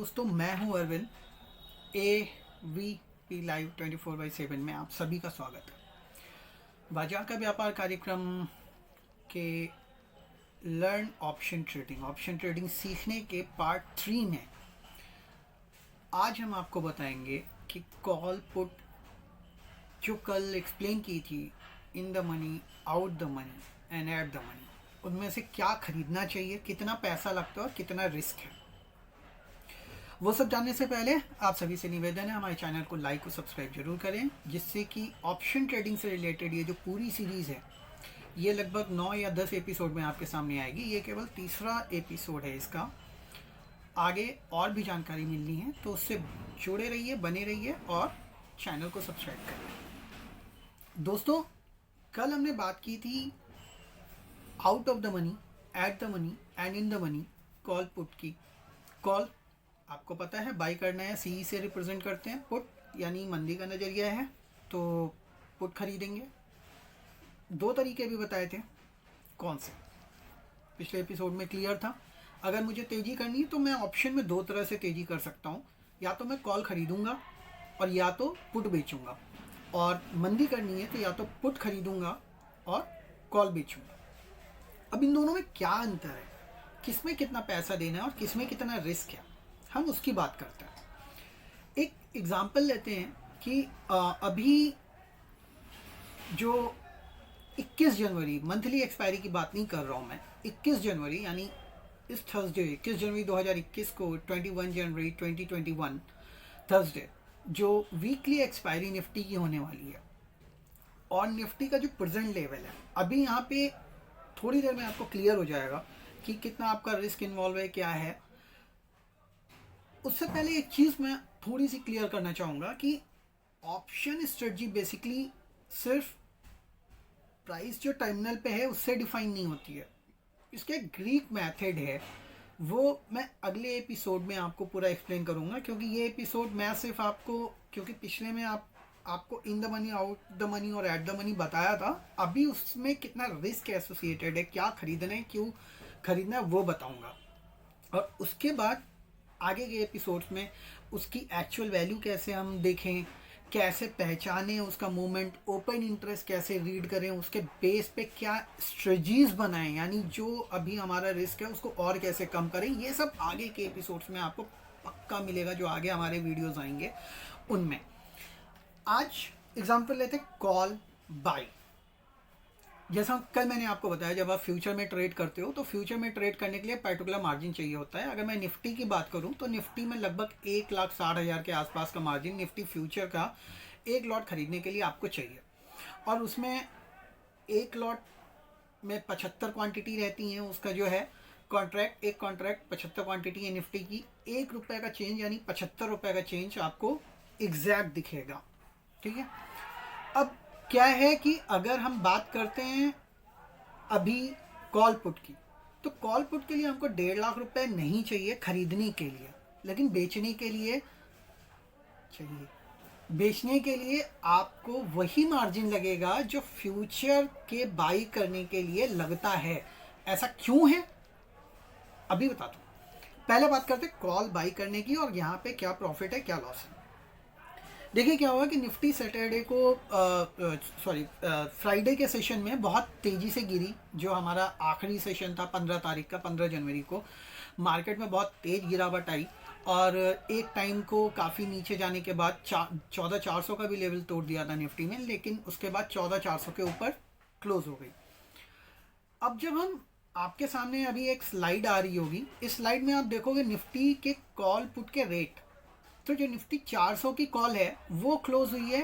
दोस्तों, मैं हूं Arvind. A V P live 24/7 में आप सभी का स्वागत है। बाजार का व्यापार कार्यक्रम के लर्न ऑप्शन ट्रेडिंग सीखने के पार्ट 3 में आज हम आपको बताएंगे कि कॉल पुट जो कल एक्सप्लेन की थी, in the money, out the money and at the money, उनमें से क्या खरीदना चाहिए, कितना पैसा लगता है और कितना रिस्क है। वो सब जानने से पहले आप सभी से निवेदन है, हमारे चैनल को लाइक और सब्सक्राइब जरूर करें, जिससे कि ऑप्शन ट्रेडिंग से रिलेटेड ये जो पूरी सीरीज़ है ये लगभग 9 या 10 एपिसोड में आपके सामने आएगी। ये केवल तीसरा एपिसोड है इसका। आगे और भी जानकारी मिलनी है तो उससे जुड़े रहिए, बने रहिए और चैनल को सब्सक्राइब करें। दोस्तों, कल हमने बात की थी out of the money, at the money and in the money call put की। कॉल आपको पता है बाई करना है, सी से रिप्रेजेंट करते हैं। पुट यानी मंदी का नज़रिया है तो पुट खरीदेंगे। दो तरीके भी बताए थे, कौन से पिछले एपिसोड में क्लियर था। अगर मुझे तेज़ी करनी है तो मैं ऑप्शन में दो तरह से तेज़ी कर सकता हूँ, या तो मैं कॉल खरीदूंगा और या तो पुट बेचूंगा। और मंदी करनी है तो या तो पुट खरीदूंगा और कॉल बेचूंगा। अब इन दोनों में क्या अंतर है, किस में कितना पैसा देना है और किस में कितना रिस्क है, हम उसकी बात करते हैं। एक एग्जांपल लेते हैं कि अभी जो 21 जनवरी, मंथली एक्सपायरी की बात नहीं कर रहा हूँ मैं, 21 जनवरी यानी इस थर्सडे 21 जनवरी 2021 को 21 जनवरी 2021 थर्सडे जो वीकली एक्सपायरी निफ्टी की होने वाली है और निफ्टी का जो प्रेजेंट लेवल है, अभी यहाँ पे थोड़ी देर में आपको क्लियर हो जाएगा कि कितना आपका रिस्क इन्वॉल्व है, क्या है। उससे पहले एक चीज़ मैं थोड़ी सी क्लियर करना चाहूँगा कि ऑप्शन स्ट्रेटजी बेसिकली सिर्फ प्राइस जो टर्मिनल पे है उससे डिफाइन नहीं होती है। इसका एक ग्रीक मेथड है, वो मैं अगले एपिसोड में आपको पूरा एक्सप्लेन करूँगा, क्योंकि ये एपिसोड मैं सिर्फ आपको, क्योंकि पिछले में आपको in the money, out the money और एट द मनी बताया था। अभी उसमें कितना रिस्क एसोसिएटेड है, क्या खरीदना है, क्यों खरीदना है, वो बताऊँगा। और उसके बाद आगे के एपिसोड्स में उसकी एक्चुअल वैल्यू कैसे हम देखें, कैसे पहचानें उसका मूवमेंट, ओपन इंटरेस्ट कैसे रीड करें, उसके बेस पे क्या स्ट्रेटजीज बनाएं, यानी जो अभी हमारा रिस्क है उसको और कैसे कम करें, ये सब आगे के एपिसोड्स में आपको पक्का मिलेगा, जो आगे हमारे वीडियोस आएंगे उनमें। आज एग्जांपल लेते हैं कॉल बाय। जैसा कल मैंने आपको बताया, जब आप फ्यूचर में ट्रेड करते हो तो फ्यूचर में ट्रेड करने के लिए पर्टिकुलर मार्जिन चाहिए होता है। अगर मैं निफ्टी की बात करूं तो निफ्टी में लगभग 1,60,000 के आसपास का मार्जिन निफ्टी फ्यूचर का एक लॉट खरीदने के लिए आपको चाहिए। और उसमें एक लॉट में 75 क्वांटिटी रहती हैं, उसका जो है कॉन्ट्रैक्ट, एक कॉन्ट्रैक्ट 75 क्वांटिटी है निफ्टी की। ₹1 का चेंज यानी ₹75 का चेंज आपको एग्जैक्ट दिखेगा, ठीक है। अब क्या है कि अगर हम बात करते हैं अभी कॉल पुट की, तो कॉल पुट के लिए हमको ₹1.5 लाख नहीं चाहिए खरीदने के लिए, लेकिन बेचने के लिए चाहिए। बेचने के लिए आपको वही मार्जिन लगेगा जो फ्यूचर के बाई करने के लिए लगता है। ऐसा क्यों है अभी बताता हूँ। पहले बात करते हैं कॉल बाई करने की और यहाँ पे क्या प्रॉफिट है, क्या लॉस है। देखिए क्या हुआ कि निफ्टी सैटरडे को फ्राइडे के सेशन में बहुत तेज़ी से गिरी। जो हमारा आखिरी सेशन था 15 तारीख का, 15 जनवरी को, मार्केट में बहुत तेज़ गिरावट आई और एक टाइम को काफ़ी नीचे जाने के बाद 14,400 का भी लेवल तोड़ दिया था निफ्टी में, लेकिन उसके बाद 14,400 के ऊपर क्लोज हो गई। अब जब हम आपके सामने अभी एक स्लाइड आ रही होगी, इस स्लाइड में आप देखोगे निफ्टी के कॉल पुट के रेट। तो जो निफ्टी 400 की कॉल है वो क्लोज हुई है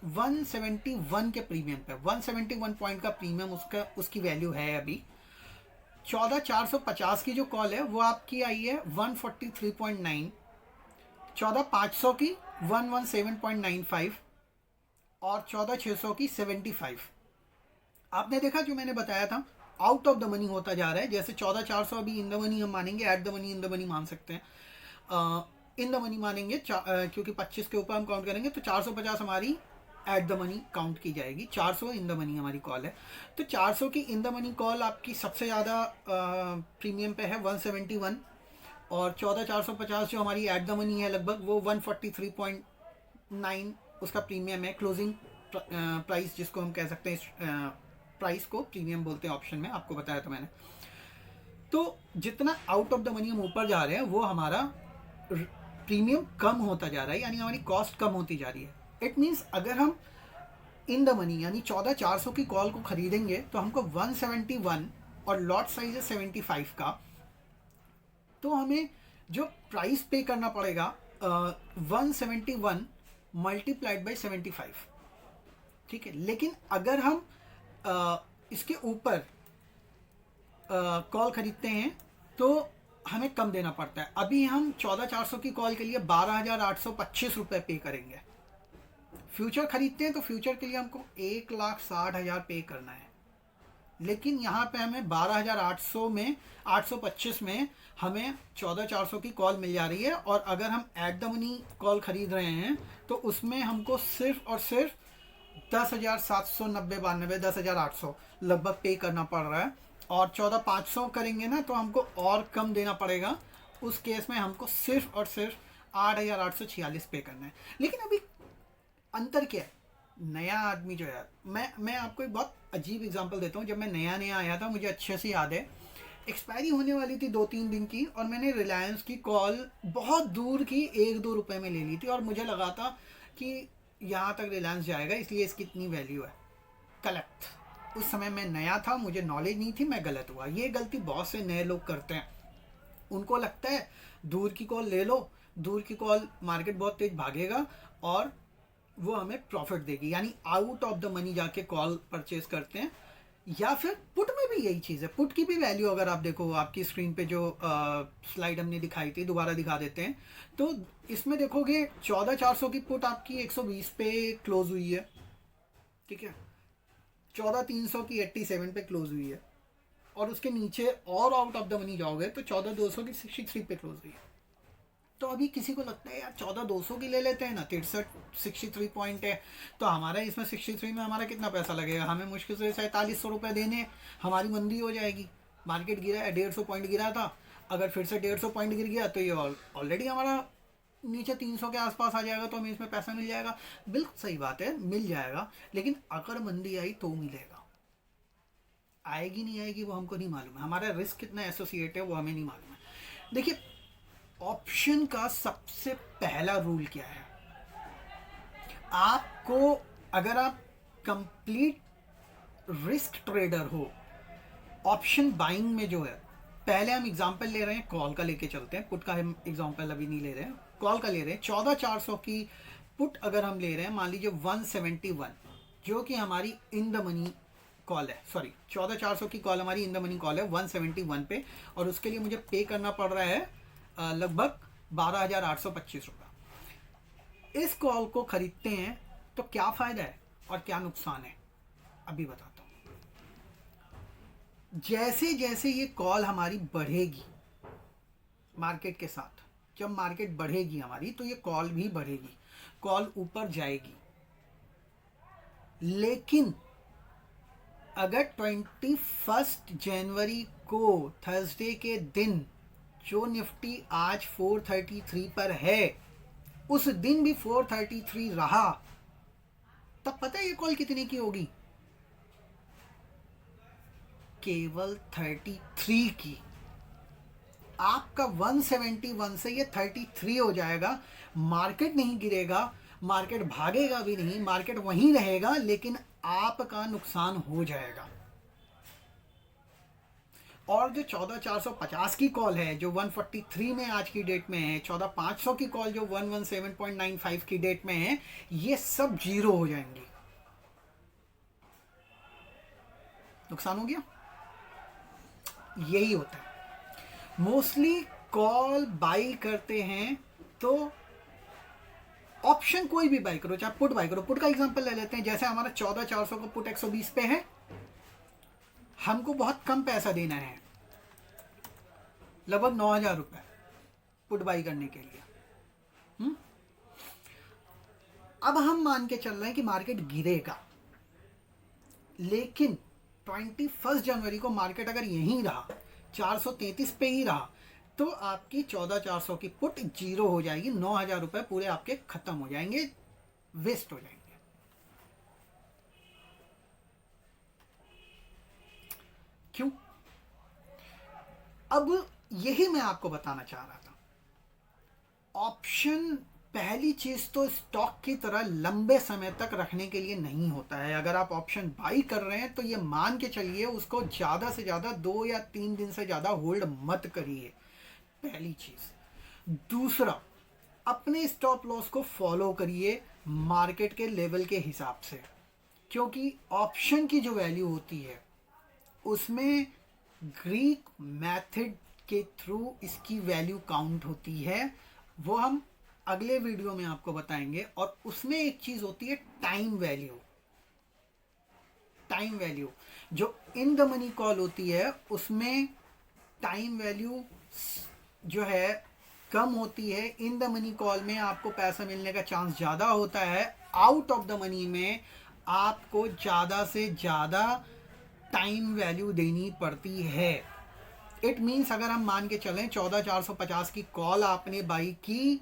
171 के प्रीमियम पे। 171 पॉइंट का प्रीमियम उसकी वैल्यू है अभी। 14,450 की जो कॉल है वो आपकी आई है 143.9। 14,500 की 117.95 और 14,600 की 75। आपने देखा जो मैंने बताया था, आउट ऑफ द मनी होता जा रहा है। जैसे 14,400 अभी इन द मनी हम मानेंगे, at the money in the money मान सकते हैं। इन द मनी मानेंगे क्योंकि 25 के ऊपर हम काउंट करेंगे तो 450 हमारी एट द मनी काउंट की जाएगी। 400 इन द मनी हमारी कॉल है। तो 400 की इन द मनी कॉल आपकी सबसे ज़्यादा प्रीमियम पे है 171। और 14,450 जो हमारी एट द मनी है लगभग वो 143.9 उसका प्रीमियम है। क्लोजिंग प्राइस जिसको हम कह सकते हैं, प्राइस को प्रीमियम बोलते हैं ऑप्शन में, आपको बताया था मैंने। तो जितना आउट ऑफ द मनी हम ऊपर जा रहे हैं वो हमारा प्रीमियम कम होता जा रहा है, यानी हमारी कॉस्ट कम होती जा रही है। इट मीन्स अगर हम इन द मनी यानी 14,400 की कॉल को खरीदेंगे तो हमको 171 और लॉट साइज है 75 का, तो हमें जो प्राइस पे करना पड़ेगा 171 मल्टीप्लाइड बाई 75, ठीक है। लेकिन अगर हम इसके ऊपर कॉल खरीदते हैं तो हमें कम देना पड़ता है। अभी हम 14,400 की कॉल के लिए 12,825 रुपये पे करेंगे। फ्यूचर खरीदते हैं तो फ्यूचर के लिए हमको 1,60,000 पे करना है, लेकिन यहाँ पे हमें 12,800 में 825 में हमें 14,400 की कॉल मिल जा रही है। और अगर हम एट द मनी कॉल खरीद रहे हैं तो उसमें हमको सिर्फ और सिर्फ 10,790 10,800 लगभग पे करना पड़ रहा है। और 14,500 करेंगे ना तो हमको और कम देना पड़ेगा। उस केस में हमको सिर्फ और सिर्फ 8,846 पे करना है। लेकिन अभी अंतर क्या है? नया आदमी जो है, मैं आपको एक बहुत अजीब एग्जांपल देता हूँ। जब मैं नया नया आया था, मुझे अच्छे से याद है, एक्सपायरी होने वाली थी 2-3 दिन की, और मैंने रिलायंस की कॉल बहुत दूर की 1-2 रुपए में ले ली थी, और मुझे लगा था कि यहाँ तक रिलायंस जाएगा इसलिए इसकी इतनी वैल्यू है। गलत। उस समय मैं नया था, मुझे नॉलेज नहीं थी, मैं गलत हुआ। ये गलती बहुत से नए लोग करते हैं। उनको लगता है दूर की कॉल ले लो, दूर की कॉल मार्केट बहुत तेज भागेगा और वो हमें प्रॉफिट देगी, यानी आउट ऑफ द मनी जाके कॉल परचेज करते हैं। या फिर पुट में भी यही चीज़ है। पुट की भी वैल्यू अगर आप देखो, आपकी स्क्रीन पे जो स्लाइड हमने दिखाई थी, दोबारा दिखा देते हैं, तो इसमें देखोगे 14,400 की पुट आपकी 120 पे क्लोज हुई है, ठीक है। 14,300 की 87 पे क्लोज हुई है, और उसके नीचे और आउट ऑफ द मनी जाओगे तो 14,200 की 63 पे क्लोज हुई है। तो अभी किसी को लगता है यार 14,200 की ले लेते हैं ना, 63 पॉइंट है, तो हमारा इसमें 63 में हमारा कितना पैसा लगेगा, हमें मुश्किल से 4700 रुपये देने, हमारी मंदी हो जाएगी। मार्केट गिरा है, 150 पॉइंट गिरा था, अगर फिर से 150 पॉइंट गिर गया तो ये ऑलरेडी हमारा नीचे 300 के आसपास आ जाएगा, तो हमें इसमें पैसा मिल जाएगा। बिल्कुल सही बात है, मिल जाएगा, लेकिन अगर मंदी आई तो मिलेगा, आएगी नहीं आएगी वो हमको नहीं मालूम है। हमारा रिस्क कितना एसोसिएट है वो हमें नहीं मालूम है। देखिए, ऑप्शन का सबसे पहला रूल क्या है? आपको, अगर आप कंप्लीट रिस्क ट्रेडर हो, ऑप्शन बाइंग में जो है, पहले हम एग्जांपल ले रहे हैं, कॉल का लेके चलते हैं, पुट का हम एग्जांपल अभी नहीं ले रहे हैं, कॉल का ले रहे हैं। 14,400 की पुट अगर हम ले रहे हैं, मान लीजिए 171, जो कि हमारी इन द मनी कॉल है, सॉरी 14,400 की कॉल हमारी इन द मनी कॉल है 171 पे, और उसके लिए मुझे पे करना पड़ रहा है लगभग 12,825 रुपये। इस कॉल को खरीदते हैं तो क्या फ़ायदा है और क्या नुकसान है, अभी बताता हूँ। जैसे जैसे ये कॉल हमारी बढ़ेगी मार्केट के साथ, जब मार्केट बढ़ेगी हमारी तो ये कॉल भी बढ़ेगी, कॉल ऊपर जाएगी। लेकिन अगर 21 जनवरी को थर्सडे के दिन जो निफ्टी आज 433 पर है, उस दिन भी 433 रहा, तब पता है ये कॉल कितने की होगी? केवल 33 की। आपका 171 से ये 33 हो जाएगा। मार्केट नहीं गिरेगा, मार्केट भागेगा भी नहीं, मार्केट वहीं रहेगा, लेकिन आपका नुकसान हो जाएगा। और जो 14,450 की कॉल है जो 143 में आज की डेट में है, 14,500 की कॉल जो 117.95 की डेट में है, ये सब जीरो हो जाएंगी। नुकसान हो गया। यही होता है मोस्टली कॉल बाई करते हैं तो ऑप्शन कोई भी बाई करो, चाहे पुट बाई करो। पुट का एग्जांपल ले लेते हैं, जैसे हमारा 14,400 का पुट 120 पे है, हमको बहुत कम पैसा देना है, लगभग 9,000 रुपये पुट बाई करने के लिए। अब हम मान के चल रहे हैं कि मार्केट गिरेगा, लेकिन 21 जनवरी को मार्केट अगर यहीं रहा, 433 पे ही रहा, तो आपकी 14,400 की पुट जीरो हो जाएगी, 9,000 रुपये पूरे आपके खत्म हो जाएंगे, वेस्ट हो जाएंगे। क्यों? अब यही मैं आपको बताना चाह रहा था। ऑप्शन पहली चीज तो स्टॉक की तरह लंबे समय तक रखने के लिए नहीं होता है। अगर आप ऑप्शन बाई कर रहे हैं तो ये मान के चलिए उसको ज्यादा से ज्यादा 2 या 3 दिन से ज्यादा होल्ड मत करिए, पहली चीज। दूसरा, अपने स्टॉप लॉस को फॉलो करिए मार्केट के लेवल के हिसाब से, क्योंकि ऑप्शन की जो वैल्यू होती है उसमें ग्रीक मेथड के थ्रू इसकी वैल्यू काउंट होती है, वो हम अगले वीडियो में आपको बताएंगे। और उसमें एक चीज होती है टाइम वैल्यू। टाइम वैल्यू जो इन द मनी कॉल होती है उसमें टाइम वैल्यू जो है कम होती है। इन द मनी कॉल में आपको पैसा मिलने का चांस ज़्यादा होता है, आउट ऑफ द मनी में आपको ज़्यादा से ज़्यादा टाइम वैल्यू देनी पड़ती है। इट मीन्स अगर हम मान के चलें 14,450 की कॉल आपने बाई की,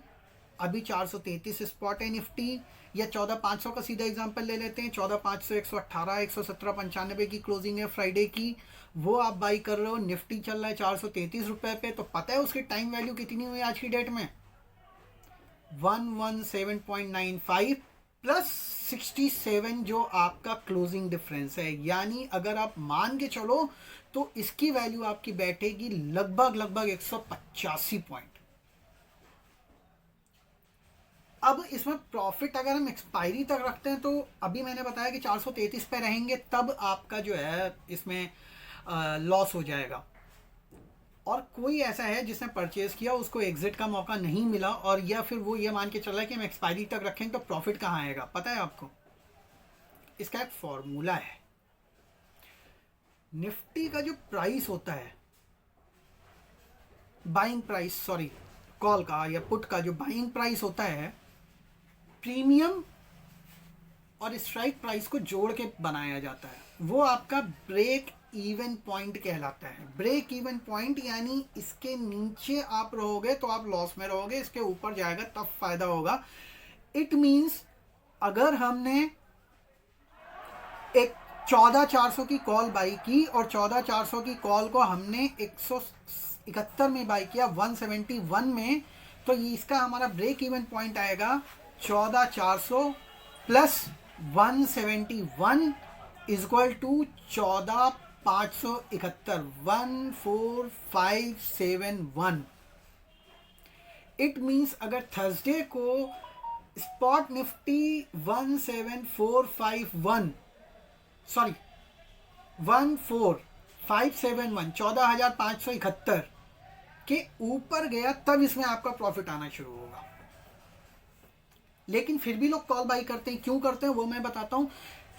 अभी 433 स्पॉट है निफ्टी, या 14,500 का सीधा एग्जांपल ले लेते हैं, 14,500 118 117 95 की क्लोजिंग है फ्राइडे की, वो आप बाई कर रहे हो, निफ्टी चल रहा है 433 रुपए पे, तो पता है उसकी टाइम वैल्यू कितनी हुई आज की डेट में? 117.95 प्लस 67 जो आपका क्लोजिंग डिफरेंस है। यानी अगर आप मान के चलो तो इसकी वैल्यू आपकी बैठेगी लगभग 185 पॉइंट। अब इसमें प्रॉफिट अगर हम एक्सपायरी तक रखते हैं तो अभी मैंने बताया कि 433 पे रहेंगे, तब आपका जो है इसमें लॉस हो जाएगा। और कोई ऐसा है जिसने परचेज किया उसको एग्जिट का मौका नहीं मिला, और या फिर वो ये मान के चल रहा है कि हम एक्सपायरी तक रखेंगे तो प्रॉफिट कहाँ आएगा? पता है आपको? इसका एक फॉर्मूला है। निफ्टी का जो प्राइस होता है, बाइंग प्राइस, सॉरी कॉल का या पुट का जो बाइंग प्राइस होता है, प्रीमियम और स्ट्राइक प्राइस को जोड़ के बनाया जाता है। वो आपका ब्रेक इवन पॉइंट कहलाता है। ब्रेक इवन पॉइंट यानी इसके नीचे आप रहोगे तो आप लॉस में रहोगे, इसके ऊपर जाएगा तब फायदा होगा। इट मीन्स अगर हमने एक 14,400 की कॉल बाई की और 14,400 की कॉल को हमने 171 में बाई किया 171 में, तो ये इसका हमारा ब्रेक इवन पॉइंट आएगा 14,400 plus 171 equal to 14,571, 14571। It means अगर थर्सडे को स्पॉट निफ्टी 14571 सॉरी 14571 14,571 के ऊपर गया तब इसमें आपका प्रॉफिट आना शुरू होगा। लेकिन फिर भी लोग कॉल बाई करते हैं। क्यों करते हैं वो मैं बताता हूँ।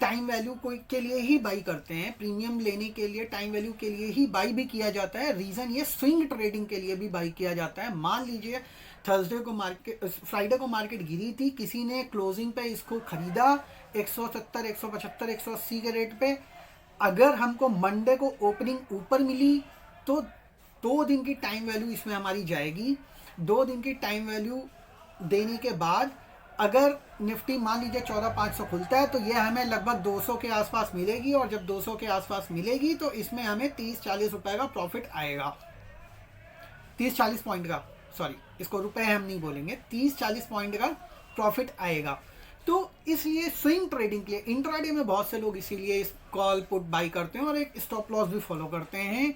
टाइम वैल्यू के लिए ही बाई करते हैं, प्रीमियम लेने के लिए टाइम वैल्यू के लिए ही बाई भी किया जाता है। रीजन ये स्विंग ट्रेडिंग के लिए भी बाई किया जाता है। मान लीजिए थर्सडे को मार्केट, फ्राइडे को मार्केट गिरी थी, किसी ने क्लोजिंग पे इसको खरीदा 170 175 180 के रेट पे। अगर हमको मंडे को ओपनिंग ऊपर मिली तो 2 दिन की टाइम वैल्यू इसमें हमारी जाएगी। 2 दिन की टाइम वैल्यू देने के बाद अगर निफ्टी मान लीजिए 14,500 खुलता है तो ये हमें लगभग 200 के आसपास मिलेगी, और जब 200 के आसपास मिलेगी तो इसमें हमें 30-40 रुपए का प्रॉफिट आएगा। 30-40 पॉइंट का, सॉरी इसको रुपए हम नहीं बोलेंगे, 30-40 पॉइंट का प्रॉफिट आएगा। तो इसलिए स्विंग ट्रेडिंग के लिए इंट्राडे में बहुत से लोग इसीलिए इस कॉल पुट बाई करते हैं और एक स्टॉप लॉस भी फॉलो करते हैं।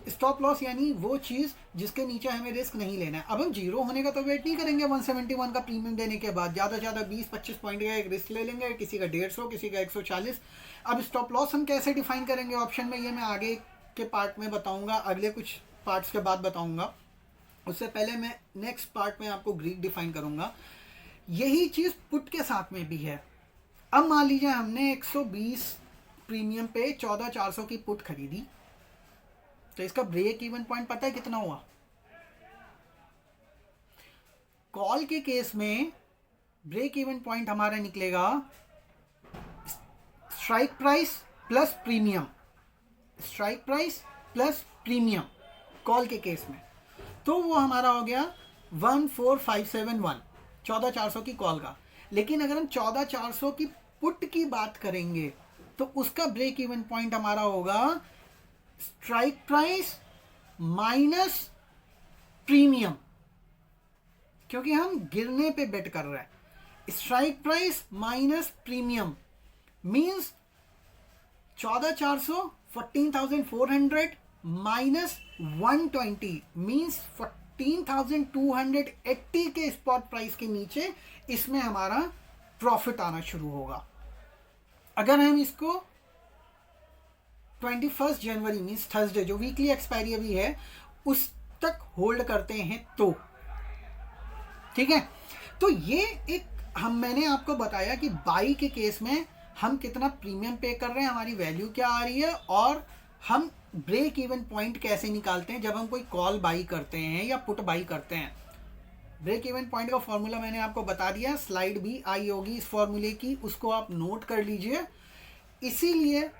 स्टॉप लॉस यानी वो चीज़ जिसके नीचे हमें रिस्क नहीं लेना है। अब हम जीरो होने का तो वेट नहीं करेंगे 171 का प्रीमियम देने के बाद, ज़्यादा से ज़्यादा 20-25 पॉइंट का एक रिस्क ले लेंगे, किसी का 150 किसी का 140। अब स्टॉप लॉस हम कैसे डिफाइन करेंगे ऑप्शन में, ये मैं आगे के पार्ट में बताऊंगा, अगले कुछ पार्ट्स के बाद बताऊंगा। उससे पहले मैं नेक्स्ट पार्ट में आपको ग्रीक डिफाइन करूंगा। यही चीज़ पुट के साथ में भी है। अब मान लीजिए हमने 120 प्रीमियम पे 14,400 की पुट खरीदी, तो इसका ब्रेक इवन पॉइंट पता है कितना हुआ? कॉल के केस में ब्रेक इवन पॉइंट हमारा निकलेगा strike price plus premium, strike price plus premium call के केस में। तो तो वो हमारा हो गया 14571, 14400 की कॉल का। लेकिन अगर हम 14400 की पुट की बात करेंगे तो उसका ब्रेक इवन पॉइंट हमारा होगा स्ट्राइक प्राइस माइनस प्रीमियम, क्योंकि हम गिरने पे बेट कर रहे हैं। Strike price minus premium means 14400, 14400 minus 120 means 14280 के स्पॉट प्राइस के नीचे इसमें हमारा प्रॉफिट आना शुरू होगा। अगर हम इसको 21 जनवरी मींस थर्सडे, जो वीकली एक्सपायरी अभी है, उस तक होल्ड करते हैं तो ठीक है। तो ये एक मैंने आपको बताया कि बाई के केस में हम कितना प्रीमियम पे कर रहे हैं, हमारी वैल्यू क्या आ रही है, और हम ब्रेक इवन पॉइंट कैसे निकालते हैं जब हम कोई कॉल बाई करते हैं या पुट बाई करते हैं। ब्रेक इवन पॉइंट का फॉर्मूला मैंने आपको बता दिया, स्लाइड भी आई होगी इस फॉर्मूले की, उसको आप नोट कर लीजिए। इसीलिए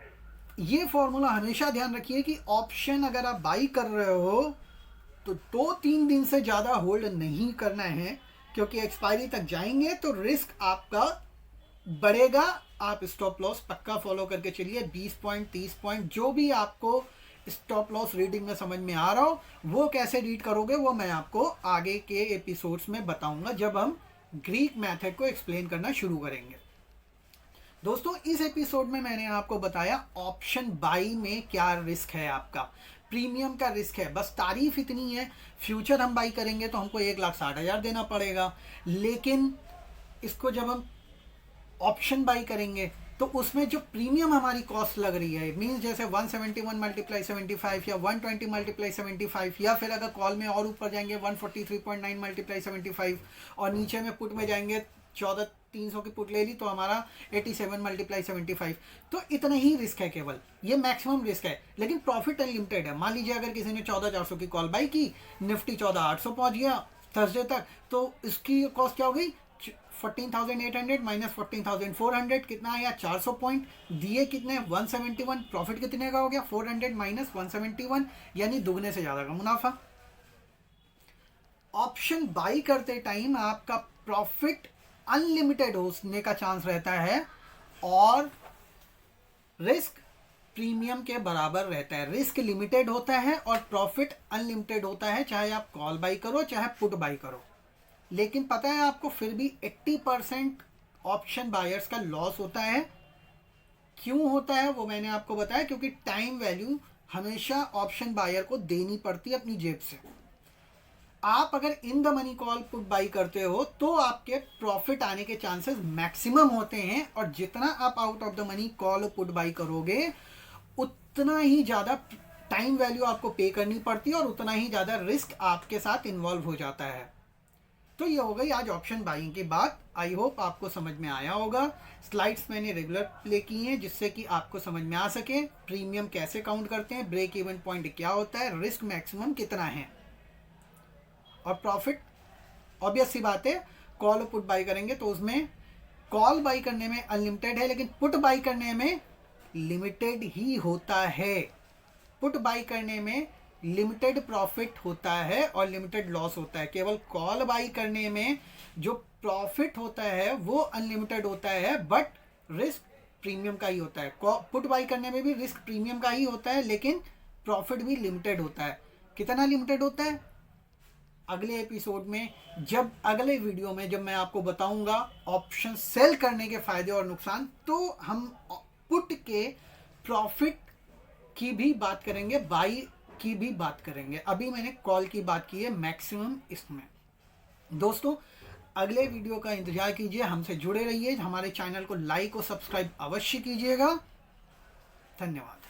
ये फॉर्मूला हमेशा ध्यान रखिए कि ऑप्शन अगर आप बाई कर रहे हो तो 2-3 दिन से ज़्यादा होल्ड नहीं करना है, क्योंकि एक्सपायरी तक जाएंगे तो रिस्क आपका बढ़ेगा। आप स्टॉप लॉस पक्का फॉलो करके चलिए, 20 पॉइंट 30 पॉइंट जो भी आपको स्टॉप लॉस रीडिंग में समझ में आ रहा हो, वो कैसे रीड करोगे वो मैं आपको आगे के एपिसोड्स में बताऊंगा जब हम ग्रीक मेथड को एक्सप्लेन करना शुरू करेंगे। दोस्तों, इस एपिसोड में मैंने आपको बताया ऑप्शन बाई में क्या रिस्क है, आपका प्रीमियम का रिस्क है। बस तारीफ इतनी है, फ्यूचर हम बाई करेंगे तो हमको 1,60,000 देना पड़ेगा, लेकिन इसको जब हम ऑप्शन बाई करेंगे तो उसमें जो प्रीमियम हमारी कॉस्ट लग रही है, मींस जैसे 171 मल्टीप्लाई 75 या 120 मल्टीप्लाई 75, या फिर अगर कॉल में और ऊपर जाएंगे 143.9 मल्टीप्लाई 75, और नीचे में पुट में जाएंगे 14,300 की पुट ले ली तो हमारा 87 मल्टीप्लाई 75। तो इतना ही रिस्क है, केवल ये मैक्सिमम रिस्क है, लेकिन प्रॉफिट अनलिमिटेड है। मान लीजिए अगर किसी ने 14,400 की कॉल बाई की, निफ्टी 14,800 पहुंच गया थर्सडे तक, तो इसकी कॉस्ट क्या हो गई, 14,800 माइनस 14,400 कितना आया, 400 पॉइंट दिए, कितने 171, प्रॉफिट कितने का हो गया 400 माइनस 171, यानी दुगने से ज़्यादा का मुनाफा। ऑप्शन बाई करते टाइम आपका प्रॉफिट अनलिमिटेड होने का चांस रहता है और रिस्क प्रीमियम के बराबर रहता है। रिस्क लिमिटेड होता है और प्रॉफिट अनलिमिटेड होता है, चाहे आप कॉल बाई करो चाहे पुट बाई करो। लेकिन पता है आपको, फिर भी 80% ऑप्शन बायर्स का लॉस होता है। क्यों होता है वो मैंने आपको बताया, क्योंकि टाइम वैल्यू हमेशा ऑप्शन बायर को देनी पड़ती है अपनी जेब से। आप अगर in the money call put by करते हो तो आपके प्रॉफिट आने के चांसेस मैक्सिमम होते हैं, और जितना आप out of the money call put by करोगे उतना ही ज़्यादा टाइम वैल्यू आपको पे करनी पड़ती है और उतना ही ज़्यादा रिस्क आपके साथ इन्वॉल्व हो जाता है। तो ये हो गई आज ऑप्शन बाइंग की बात। आई होप आपको समझ में आया होगा। स्लाइड्स मैंने रेगुलर प्ले की हैं जिससे कि आपको समझ में आ सके प्रीमियम कैसे काउंट करते हैं, ब्रेक इवन पॉइंट क्या होता है, रिस्क मैक्सिमम कितना है, और प्रॉफिट ऑब्वियस सी बात है। कॉल पुट बाई करेंगे तो उसमें कॉल बाई करने में अनलिमिटेड है, लेकिन पुट बाई करने में लिमिटेड ही होता है। पुट बाई करने में लिमिटेड प्रॉफिट होता है और लिमिटेड लॉस होता है। केवल कॉल बाई करने में जो प्रॉफिट होता है वो अनलिमिटेड होता है, बट रिस्क प्रीमियम का ही होता है। पुट बाई करने में भी रिस्क प्रीमियम का ही होता है, लेकिन प्रॉफिट भी लिमिटेड होता है। कितना लिमिटेड होता है, अगले एपिसोड में, जब अगले वीडियो में जब मैं आपको बताऊंगा ऑप्शन सेल करने के फायदे और नुकसान, तो हम पुट के प्रॉफिट की भी बात करेंगे, बाई की भी बात करेंगे। अभी मैंने कॉल की बात की है मैक्सिमम इसमें। दोस्तों, अगले वीडियो का इंतजार कीजिए, हमसे जुड़े रहिए, हमारे चैनल को लाइक और सब्सक्राइब अवश्य कीजिएगा। धन्यवाद।